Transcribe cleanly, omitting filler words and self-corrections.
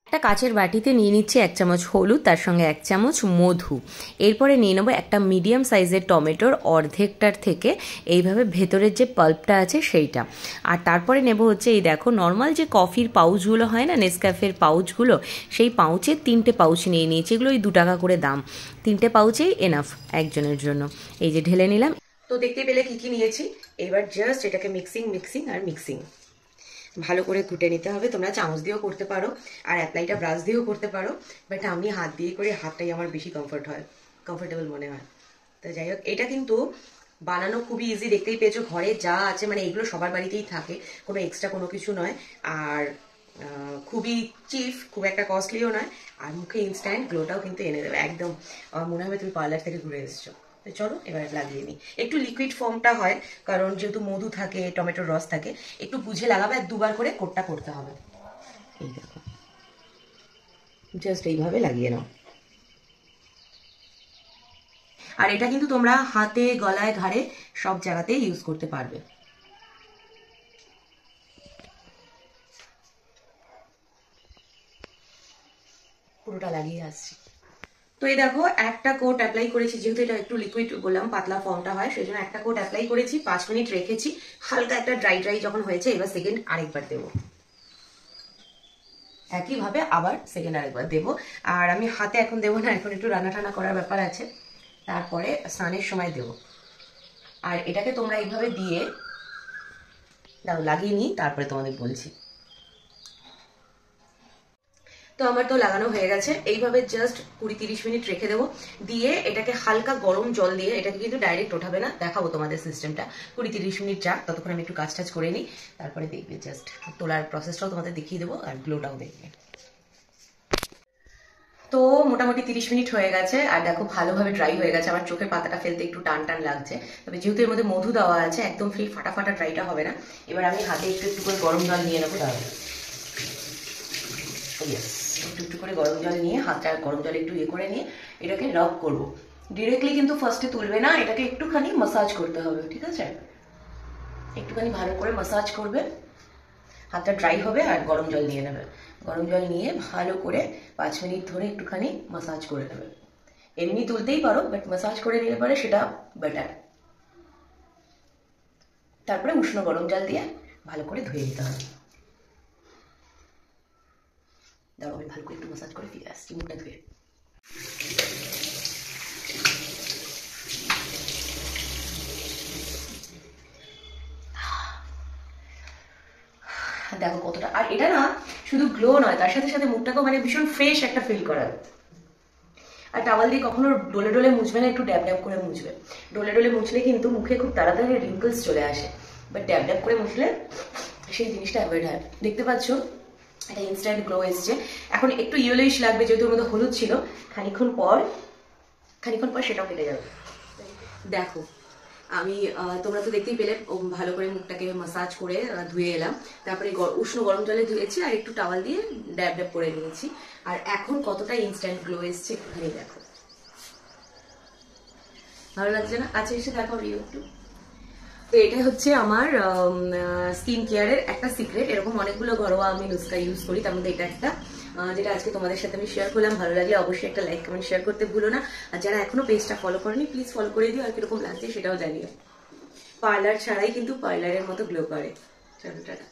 একটা কাচের বাটিতে নিয়ে নিচ্ছি 1 চামচ হলুদ, তার সঙ্গে 1 চামচ মধু। এরপরে নিয়ে নেবো একটা মিডিয়াম সাইজের টমেটোর অর্ধেকটার থেকে এইভাবে ভেতরের যে পাল্পটা আছে সেইটা। আর তারপরে নেব হচ্ছে এই দেখো নর্মাল যে কফির পাউচগুলো হয় না, নেসক্যাফের পাউচগুলো, সেই পাউচে 3টে পাউচ নিয়ে নিয়েছি। এগুলো ওই 2 টাকা করে দাম। 3টে পাউচেই এনাফ একজনের জন্য। এই যে ঢেলে নিলাম। তো দেখতে পেলে কি কি নিয়েছি। এবার জাস্ট এটাকে মিক্সিং ভালো করে ঘুটে নিতে হবে। তোমরা চামচ দিয়েও করতে পারো আর অ্যাপ্লাইটা ব্রাশ দিয়েও করতে পারো, বাট আমি হাত দিয়ে করে হাতটাই আমার বেশি কমফোর্টেবল মনে হয়। তো যাই হোক, এটা কিন্তু বানানো খুবই ইজি। দেখতেই পেয়েছো ঘরে যা আছে, মানে এগুলো সবার বাড়িতেই থাকে, কোনো এক্সট্রা কোনো কিছু নয়। আর খুবই চিপ, খুব একটা কস্টলিও নয়। আর মুখে ইনস্ট্যান্ট গ্লোটাও কিন্তু এনে দেবে একদম। মনে হবে তুমি পার্লার থেকে ঘুরে এসেছো। চলো এবার লাগিয়ে নিই। একটু লিকুইড ফর্মটা হয়, কারণ যেহেতু মধু থাকে, টমেটোর রস থাকে, একটু বুঝে লাগাবে। আর 2বার করে কোটটা করতে হবে। এই দেখো, জাস্ট এইভাবে লাগিয়ে নাও। আর এটা কিন্তু তোমরা হাতে, গলায়, ঘাড়ে সব জায়গাতে ইউজ করতে পারবে। পুরোটা লাগিয়ে আসছি। তো এই দেখো একটা কোট অ্যাপ্লাই করেছি, যেহেতু এটা একটু লিকুইড বললাম, পাতলা ফর্মটা হয়, সেই জন্য একটা কোট অ্যাপ্লাই করেছি। 5 মিনিট রেখেছি, হালকা একটা ড্রাই যখন হয়েছে, এবার সেকেন্ড আরেকবার দেবো। একইভাবে আবার সেকেন্ড আরেকবার দেবো। আর আমি হাতে এখন দেবো না, এখন একটু রান্না টান্না করার ব্যাপার আছে, তারপরে স্নানের সময় দেবো। আর এটাকে তোমরা এইভাবে দিয়ে দাও, লাগিয়ে নিই, তারপরে তোমাদের বলছি। তো আমার তো লাগানো হয়ে গেছে। এইভাবে জাস্ট 20-30 মিনিট রেখে দেবো। দিয়ে এটাকে হালকা গরম জল দিয়ে, এটাকে কিন্তু ডাইরেক্ট ওঠাবে না, দেখাবো তোমাদের সিস্টেমটা। 20-30 মিনিট যাক, ততক্ষণ আমি একটু কাজ টাজ করে নিই, তারপরে দেখবে। জাস্ট তোলার প্রসেসটাও তোমাদের দেখিয়ে দেবো আর গ্লোটাও দেখবে। তো মোটামুটি 30 মিনিট হয়ে গেছে, আর দেখো ভালোভাবে ড্রাই হয়ে গেছে। আমার চোখের পাতাটা ফেলতে একটু টান টান লাগছে, তবে যেহেতু এর মধ্যে মধু দেওয়া আছে, একদম সেই ফাটা ড্রাইটা হবে না। এবার আমি হাতে একটু করে গরম জল নিয়ে নেবো। দাঁড়াবো, একটু করে গরম জল নিয়ে, হাতটা গরম জলে একটু করে নিয়ে এটাকে রাব করবো। ডিরেক্টলি কিন্তু ফার্স্টে তুলবে না, এটাকে একটুখানি মাসাজ করতে হবে, ঠিক আছে? একটুখানি ভালো করে মাসাজ করবে, হাতটা ড্রাই হবে। আর গরম জল নিয়ে নেবে। গরম জল নিয়ে ভালো করে 5 মিনিট ধরে একটুখানি মাসাজ করে নেবে। এমনি তুলতেই পারো, বাট মাসাজ করে নিলে পরে সেটা বেটার। তারপরে উষ্ণ গরম জল দিয়ে ভালো করে ধুয়ে নিতে হবে। দাঁড়াও, আমি ভালো করে একটু মাসাজ করে ফিরে আসছি মুখটা ধুয়ে। দেখো কতটা। আর এটা না শুধু গ্লো নয়, তার সাথে সাথে মুখটাকেও মানে ভীষণ ফ্রেশ একটা ফিল করায়। আর টাওয়াল দিয়ে কখনো ডলে মুছবে না, একটু ড্যাব করে মুছবে। ডলে মুছলে কিন্তু মুখে খুব তাড়াতাড়ি রিঙ্কলস চলে আসে, বাট ড্যাব করে মুছলে সেই জিনিসটা অ্যাভয়েড হয়। দেখতে পাচ্ছ এটা ইনস্ট্যান্ট গ্লো এসছে। এখন একটু ইয়েলোইশ লাগবে, যেহেতু ওর মধ্যে হলুদ ছিল। খানিক্ষণ পর সেটাও কেটে যাবে। দেখো আমি, তোমরা তো দেখতেই পেলে, ভালো করে মুখটাকে মাসাজ করে ধুয়ে এলাম। তারপরে উষ্ণ গরম জলে ধুয়েছি, আর একটু টাওয়াল দিয়ে ড্যাব করে নিয়েছি। আর এখন কতটা ইনস্ট্যান্ট গ্লো এসছে একটুখানি দেখো। ভালো লাগছে না? কাছে এসে দেখো একটু। তো এটা হচ্ছে আমার স্কিন কেয়ারের একটা সিক্রেট। এরকম অনেকগুলো ঘরোয়া আমি নুস্কা ইউজ করি, তার মধ্যে এটা একটা, যেটা আজকে তোমাদের সাথে আমি শেয়ার করলাম। ভালো লাগলে অবশ্যই একটা লাইক কমেন্ট শেয়ার করতে ভুলো না। আর যারা এখনো পেজটা ফলো করেনি, প্লিজ ফলো করে দিও। আর কিরকম লাগছে সেটাও জানিও। পার্লার ছাড়াই কিন্তু পার্লারের মতো গ্লো করে। চলো টাটা।